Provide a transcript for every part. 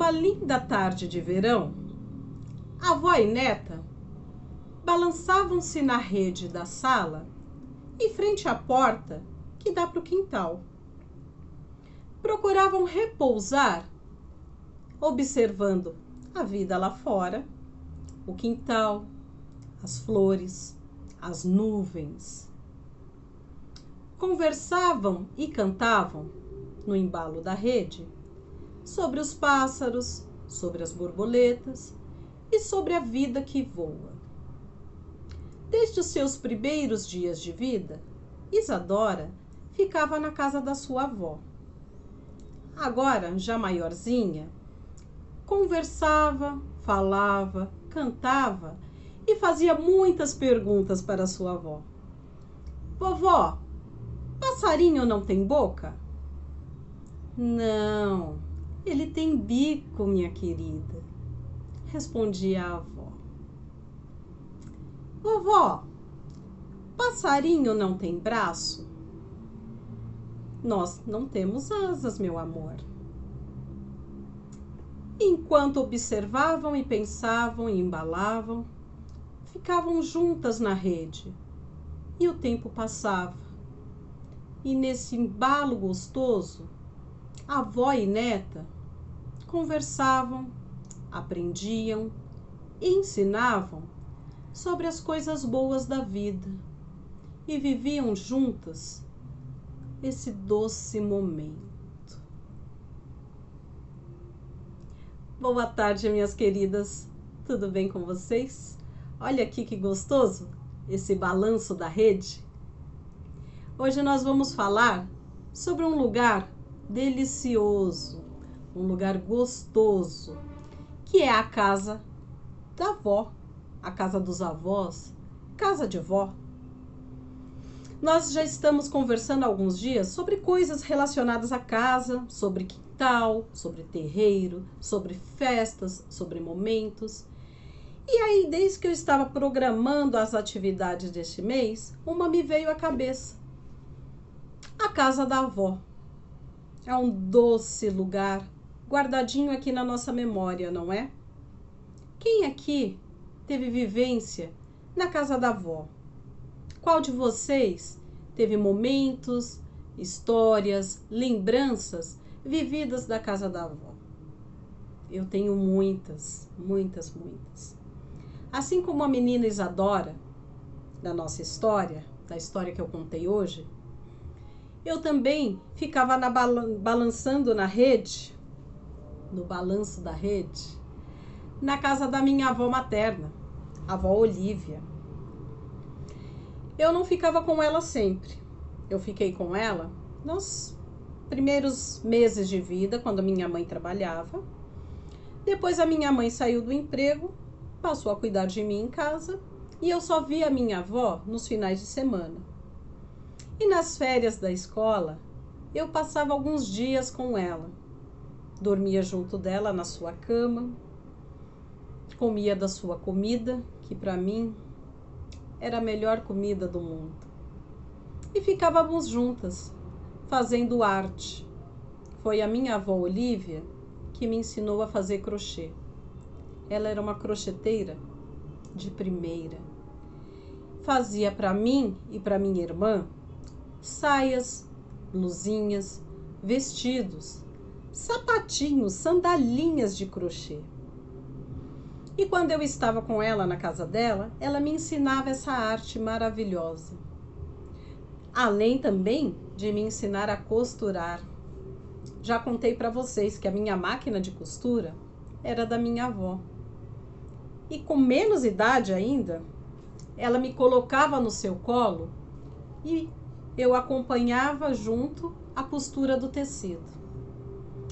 Numa linda tarde de verão, a avó e neta balançavam-se na rede da sala em frente à porta que dá para o quintal. Procuravam repousar, observando a vida lá fora, o quintal, as flores, as nuvens. Conversavam e cantavam, no embalo da rede, sobre os pássaros, sobre as borboletas e sobre a vida que voa. Desde os seus primeiros dias de vida, Isadora ficava na casa da sua avó. Agora, já maiorzinha, conversava, falava, cantava e fazia muitas perguntas para sua avó. Vovó, passarinho não tem boca? Não, ele tem bico, minha querida, respondia a avó. Vovó, passarinho não tem braço? Nós não temos asas, meu amor. Enquanto observavam e pensavam e embalavam, ficavam juntas na rede e o tempo passava. E nesse embalo gostoso, avó e neta conversavam, aprendiam e ensinavam sobre as coisas boas da vida e viviam juntas esse doce momento. Boa tarde, minhas queridas. Tudo bem com vocês? Olha aqui que gostoso esse balanço da rede. Hoje nós vamos falar sobre um lugar delicioso, um lugar gostoso, que é a casa da avó, a casa dos avós, casa de vó. Nós já estamos conversando há alguns dias sobre coisas relacionadas à casa, sobre quintal, sobre terreiro, sobre festas, sobre momentos. E aí, desde que eu estava programando as atividades deste mês, uma me veio à cabeça. A casa da avó. É um doce lugar, guardadinho aqui na nossa memória, não é? Quem aqui teve vivência na casa da avó? Qual de vocês teve momentos, histórias, lembranças vividas da casa da avó? Eu tenho muitas, muitas, muitas. Assim como a menina Isadora, da nossa história, da história que eu contei hoje, eu também ficava balançando na rede, no balanço da rede, na casa da minha avó materna, a avó Olívia. Eu não ficava com ela sempre. Eu fiquei com ela nos primeiros meses de vida, quando a minha mãe trabalhava. Depois a minha mãe saiu do emprego, passou a cuidar de mim em casa e eu só via a minha avó nos finais de semana. E nas férias da escola, eu passava alguns dias com ela. Dormia junto dela na sua cama, comia da sua comida, que para mim era a melhor comida do mundo. E ficávamos juntas, fazendo arte. Foi a minha avó Olívia que me ensinou a fazer crochê. Ela era uma crocheteira de primeira. Fazia para mim e para minha irmã saias, blusinhas, vestidos, sapatinhos, sandalinhas de crochê. E quando eu estava com ela na casa dela, ela me ensinava essa arte maravilhosa. Além também de me ensinar a costurar. Já contei para vocês que a minha máquina de costura era da minha avó. E com menos idade ainda, ela me colocava no seu colo e eu acompanhava junto a costura do tecido.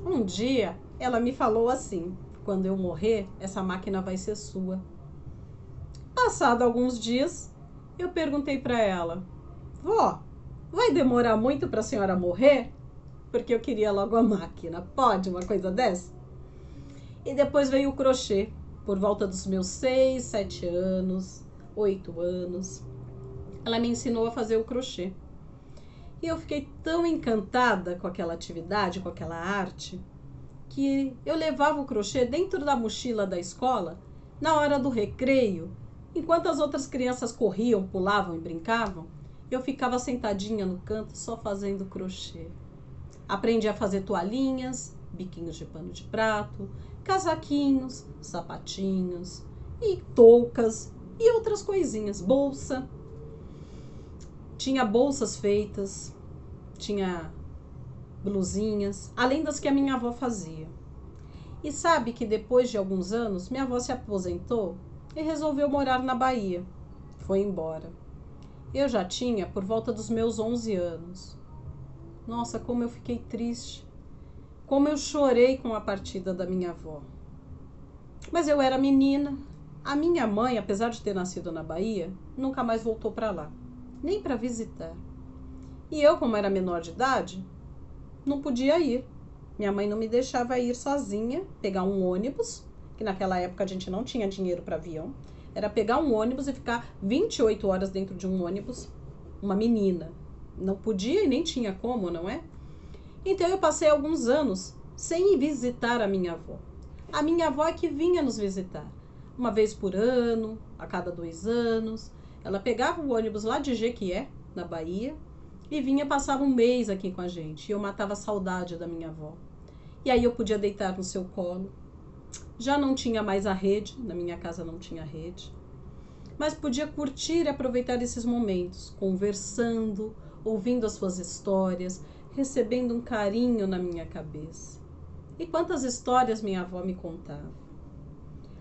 Um dia, ela me falou assim: quando eu morrer, essa máquina vai ser sua. Passado alguns dias, eu perguntei para ela: vó, vai demorar muito para a senhora morrer? Porque eu queria logo a máquina. Pode uma coisa dessa? E depois veio o crochê, por volta dos meus 6, 7 anos, 8 anos. Ela me ensinou a fazer o crochê. E eu fiquei tão encantada com aquela atividade, com aquela arte, que eu levava o crochê dentro da mochila da escola na hora do recreio. Enquanto as outras crianças corriam, pulavam e brincavam, eu ficava sentadinha no canto só fazendo crochê. Aprendi a fazer toalhinhas, biquinhos de pano de prato, casaquinhos, sapatinhos e toucas e outras coisinhas. Bolsa. Tinha bolsas feitas, tinha blusinhas, além das que a minha avó fazia. E sabe que depois de alguns anos, minha avó se aposentou e resolveu morar na Bahia. Foi embora. Eu já tinha por volta dos meus 11 anos. Nossa, como eu fiquei triste. Como eu chorei com a partida da minha avó. Mas eu era menina. A minha mãe, apesar de ter nascido na Bahia, nunca mais voltou para lá. Nem para visitar. E eu, como era menor de idade, não podia ir. Minha mãe não me deixava ir sozinha, pegar um ônibus, que naquela época a gente não tinha dinheiro para avião. Era pegar um ônibus e ficar 28 horas dentro de um ônibus, uma menina. Não podia e nem tinha como, não é? Então eu passei alguns anos sem ir visitar a minha avó. A minha avó é que vinha nos visitar. Uma vez por ano, a cada 2 anos. Ela pegava o ônibus lá de Jequié, na Bahia, e vinha, passava um mês aqui com a gente. E eu matava a saudade da minha avó. E aí eu podia deitar no seu colo. Já não tinha mais a rede, na minha casa não tinha rede. Mas podia curtir e aproveitar esses momentos, conversando, ouvindo as suas histórias, recebendo um carinho na minha cabeça. E quantas histórias minha avó me contava.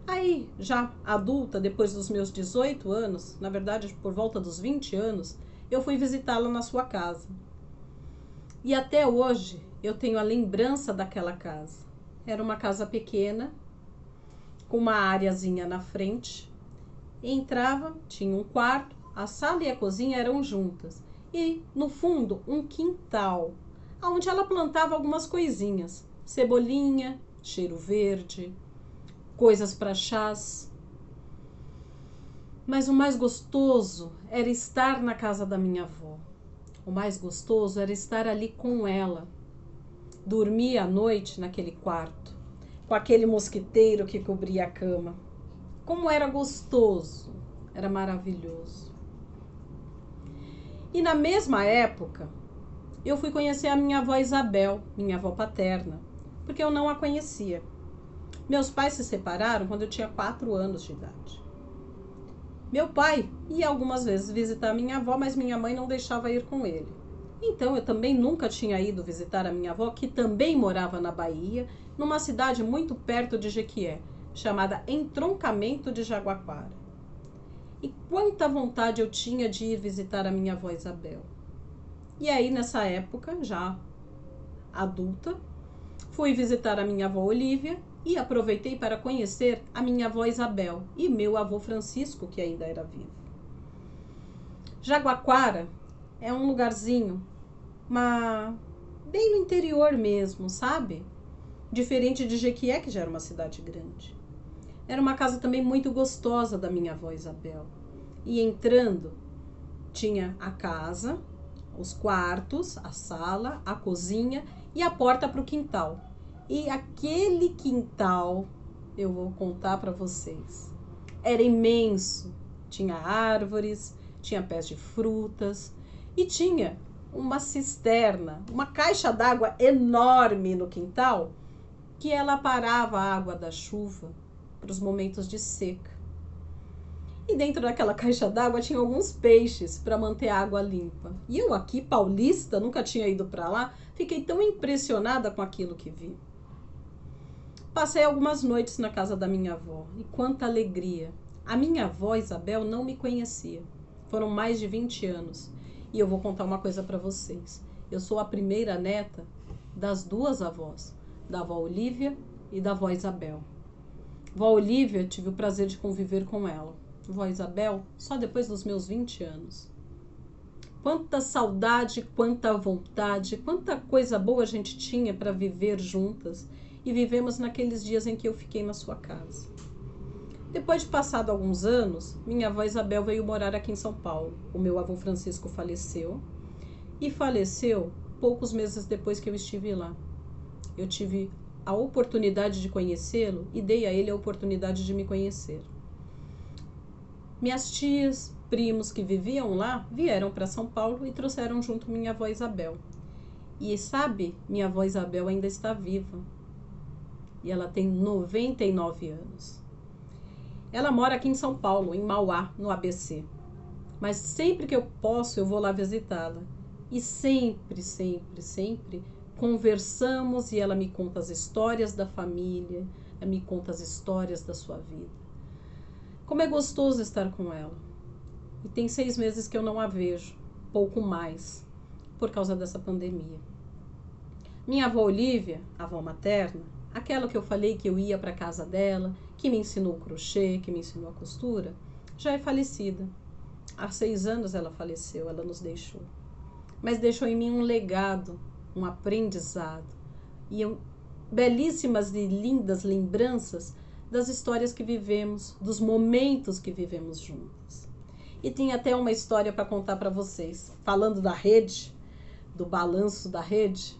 Aí, já adulta, depois dos meus 18 anos, na verdade por volta dos 20 anos, eu fui visitá-la na sua casa. E até hoje eu tenho a lembrança daquela casa. Era uma casa pequena, com uma áreazinha na frente. Entrava, tinha um quarto, a sala e a cozinha eram juntas. E, no fundo, um quintal, onde ela plantava algumas coisinhas. Cebolinha, cheiro verde, coisas para chás. Mas o mais gostoso era estar na casa da minha avó. O mais gostoso era estar ali com ela. Dormir à noite naquele quarto, com aquele mosquiteiro que cobria a cama. Como era gostoso, era maravilhoso. E na mesma época, eu fui conhecer a minha avó Isabel, minha avó paterna, porque eu não a conhecia. Meus pais se separaram quando eu tinha 4 anos de idade. Meu pai ia algumas vezes visitar minha avó, mas minha mãe não deixava ir com ele. Então eu também nunca tinha ido visitar a minha avó, que também morava na Bahia, numa cidade muito perto de Jequié, chamada Entroncamento de Jaguaquara. E quanta vontade eu tinha de ir visitar a minha avó Isabel. E aí, nessa época, já adulta, fui visitar a minha avó Olívia e aproveitei para conhecer a minha avó Isabel e meu avô Francisco, que ainda era vivo. Jaguaquara é um lugarzinho, bem no interior mesmo, sabe? Diferente de Jequié, que já era uma cidade grande. Era uma casa também muito gostosa da minha avó Isabel. E entrando, tinha a casa, os quartos, a sala, a cozinha e a porta para o quintal. E aquele quintal, eu vou contar para vocês, era imenso. Tinha árvores, tinha pés de frutas e tinha uma cisterna, uma caixa d'água enorme no quintal, que ela parava a água da chuva para os momentos de seca. E dentro daquela caixa d'água tinha alguns peixes para manter a água limpa. E eu aqui, paulista, nunca tinha ido para lá, fiquei tão impressionada com aquilo que vi. Passei algumas noites na casa da minha avó e quanta alegria. A minha avó Isabel não me conhecia. Foram mais de 20 anos. E eu vou contar uma coisa para vocês. Eu sou a primeira neta das 2 avós, da avó Olívia e da avó Isabel. Vó Olívia, tive o prazer de conviver com ela. Vó Isabel, só depois dos meus 20 anos. Quanta saudade, quanta vontade, quanta coisa boa a gente tinha para viver juntas. E vivemos naqueles dias em que eu fiquei na sua casa. Depois de passado alguns anos, minha avó Isabel veio morar aqui em São Paulo. O meu avô Francisco faleceu. E faleceu poucos meses depois que eu estive lá. Eu tive a oportunidade de conhecê-lo e dei a ele a oportunidade de me conhecer. Minhas tias, primos que viviam lá, vieram para São Paulo e trouxeram junto minha avó Isabel. E sabe, minha avó Isabel ainda está viva. E ela tem 99 anos. Ela mora aqui em São Paulo, em Mauá, no ABC. Mas sempre que eu posso, eu vou lá visitá-la. E sempre, sempre, sempre conversamos e ela me conta as histórias da família, ela me conta as histórias da sua vida. Como é gostoso estar com ela. E tem 6 meses que eu não a vejo, pouco mais, por causa dessa pandemia. Minha avó Olívia, avó materna, aquela que eu falei que eu ia para a casa dela, que me ensinou o crochê, que me ensinou a costura, já é falecida. Há 6 anos ela faleceu, ela nos deixou. Mas deixou em mim um legado, um aprendizado e belíssimas e lindas lembranças das histórias que vivemos, dos momentos que vivemos juntos. E tem até uma história para contar para vocês. Falando da rede, do balanço da rede,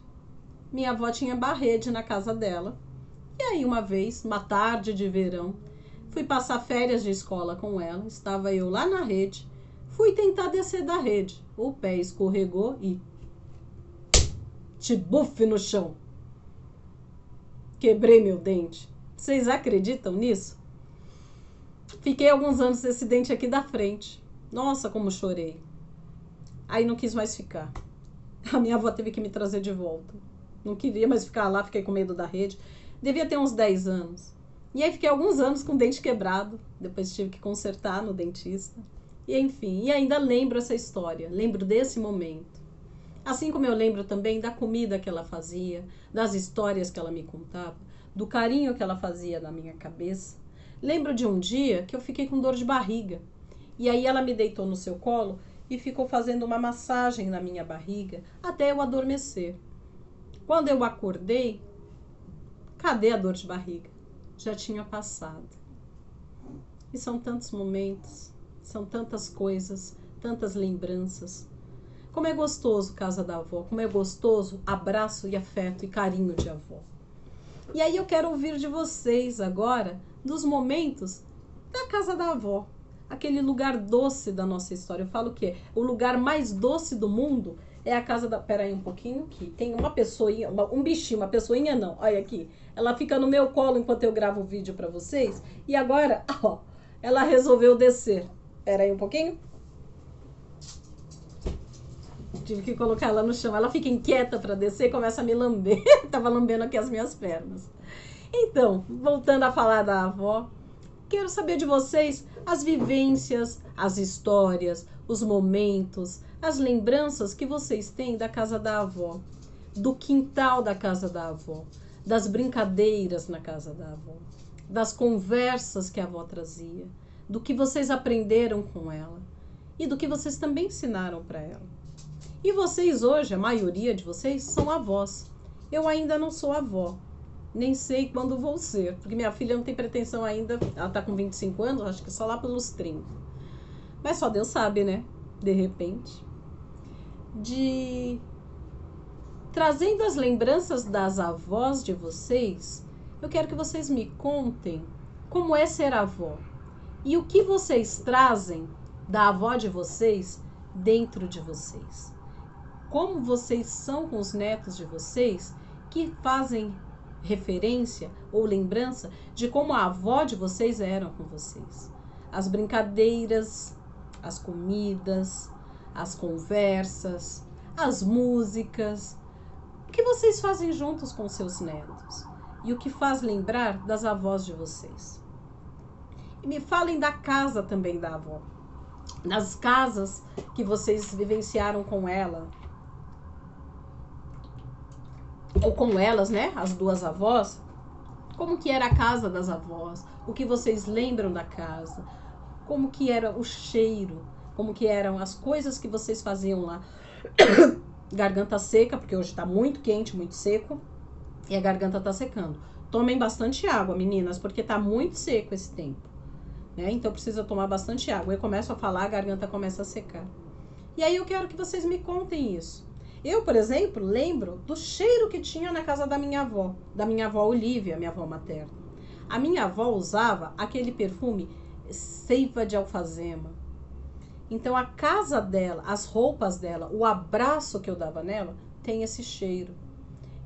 minha avó tinha barrede na casa dela. E aí uma vez, uma tarde de verão, fui passar férias de escola com ela, estava eu lá na rede, fui tentar descer da rede, o pé escorregou e tibuf no chão. Quebrei meu dente. Vocês acreditam nisso? Fiquei alguns anos nesse dente aqui da frente. Nossa, como chorei. Aí não quis mais ficar. A minha avó teve que me trazer de volta. Não queria mais ficar lá, fiquei com medo da rede. Devia ter uns 10 anos. E aí fiquei alguns anos com o dente quebrado. Depois tive que consertar no dentista. E enfim, e ainda lembro essa história. Lembro desse momento. Assim como eu lembro também da comida que ela fazia, das histórias que ela me contava, do carinho que ela fazia na minha cabeça. Lembro de um dia que eu fiquei com dor de barriga. E aí ela me deitou no seu colo e ficou fazendo uma massagem na minha barriga até eu adormecer. Quando eu acordei, cadê a dor de barriga? Já tinha passado. E são tantos momentos, são tantas coisas, tantas lembranças. Como é gostoso casa da avó, como é gostoso abraço e afeto e carinho de avó. E aí eu quero ouvir de vocês agora dos momentos da casa da avó. Aquele lugar doce da nossa história. Eu falo que o lugar mais doce do mundo é a casa da... Pera aí um pouquinho, que tem uma pessoinha, um bichinho, uma pessoinha não, olha aqui. Ela fica no meu colo enquanto eu gravo o vídeo pra vocês. E agora, ó, ela resolveu descer. Pera aí um pouquinho. Tive que colocar ela no chão. Ela fica inquieta pra descer e começa a me lamber. Tava lambendo aqui as minhas pernas. Então, voltando a falar da avó, quero saber de vocês as vivências, as histórias, os momentos, as lembranças que vocês têm da casa da avó, do quintal da casa da avó, das brincadeiras na casa da avó, das conversas que a avó trazia, do que vocês aprenderam com ela e do que vocês também ensinaram para ela. E vocês hoje, a maioria de vocês, são avós. Eu ainda não sou avó. Nem sei quando vou ser, porque minha filha não tem pretensão ainda, ela tá com 25 anos, acho que só lá pelos 30. Mas só Deus sabe, né? De repente. Trazendo as lembranças das avós de vocês, eu quero que vocês me contem como é ser avó. E o que vocês trazem da avó de vocês dentro de vocês. Como vocês são com os netos de vocês que fazem referência ou lembrança de como a avó de vocês eram com vocês. As brincadeiras, as comidas, as conversas, as músicas. O que vocês fazem juntos com seus netos? E o que faz lembrar das avós de vocês? E me falem da casa também da avó. Das casas que vocês vivenciaram com ela. Ou com elas, né? As duas avós. Como que era a casa das avós? O que vocês lembram da casa? Como que era o cheiro? Como que eram as coisas que vocês faziam lá? Garganta seca, porque hoje tá muito quente, muito seco. E a garganta tá secando. Tomem bastante água, meninas, porque tá muito seco esse tempo. Né? Então precisa tomar bastante água. Eu começo a falar, a garganta começa a secar. E aí eu quero que vocês me contem isso. Eu, por exemplo, lembro do cheiro que tinha na casa da minha avó Olívia, minha avó materna. A minha avó usava aquele perfume seiva de alfazema. Então a casa dela, as roupas dela, o abraço que eu dava nela, tem esse cheiro.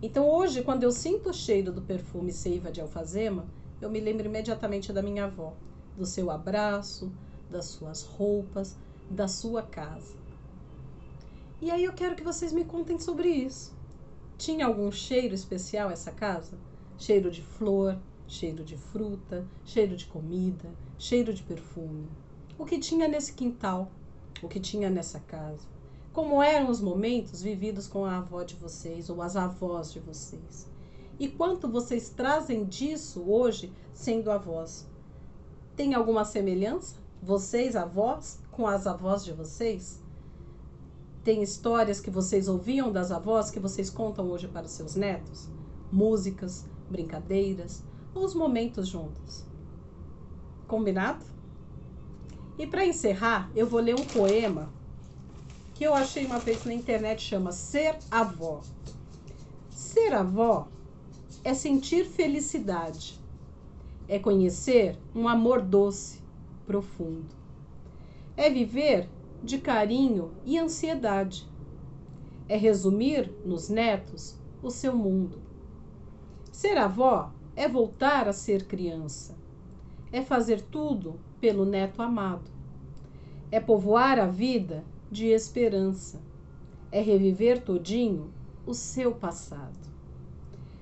Então hoje, quando eu sinto o cheiro do perfume seiva de alfazema, eu me lembro imediatamente da minha avó, do seu abraço, das suas roupas, da sua casa. E aí eu quero que vocês me contem sobre isso. Tinha algum cheiro especial essa casa? Cheiro de flor, cheiro de fruta, cheiro de comida, cheiro de perfume. O que tinha nesse quintal? O que tinha nessa casa? Como eram os momentos vividos com a avó de vocês ou as avós de vocês? E quanto vocês trazem disso hoje sendo avós? Tem alguma semelhança? Vocês, avós, com as avós de vocês? Tem histórias que vocês ouviam das avós que vocês contam hoje para os seus netos? Músicas, brincadeiras ou os momentos juntos? Combinado? E para encerrar, eu vou ler um poema que eu achei uma vez na internet, chama Ser Avó. Ser avó é sentir felicidade, é conhecer um amor doce, profundo, é viver de carinho e ansiedade, é resumir nos netos o seu mundo. Ser avó é voltar a ser criança, é fazer tudo pelo neto amado, é povoar a vida de esperança, é reviver todinho o seu passado.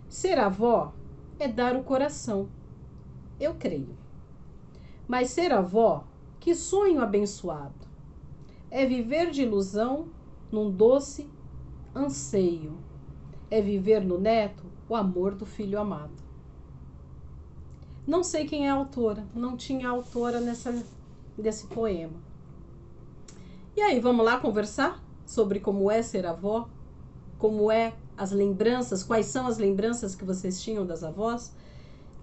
Ser avó é dar o coração, eu creio. Mas ser avó, que sonho abençoado, é viver de ilusão num doce anseio, é viver no neto o amor do filho amado. Não sei quem é a autora, não tinha autora desse poema. E aí, vamos lá conversar sobre como é ser avó? Como é as lembranças, quais são as lembranças que vocês tinham das avós?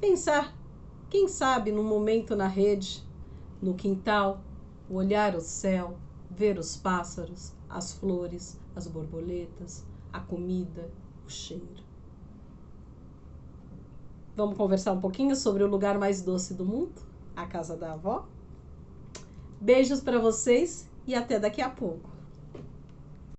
Pensar, quem sabe, num momento na rede, no quintal, olhar o céu, ver os pássaros, as flores, as borboletas, a comida, o cheiro. Vamos conversar um pouquinho sobre o lugar mais doce do mundo, a casa da avó? Beijos para vocês e até daqui a pouco.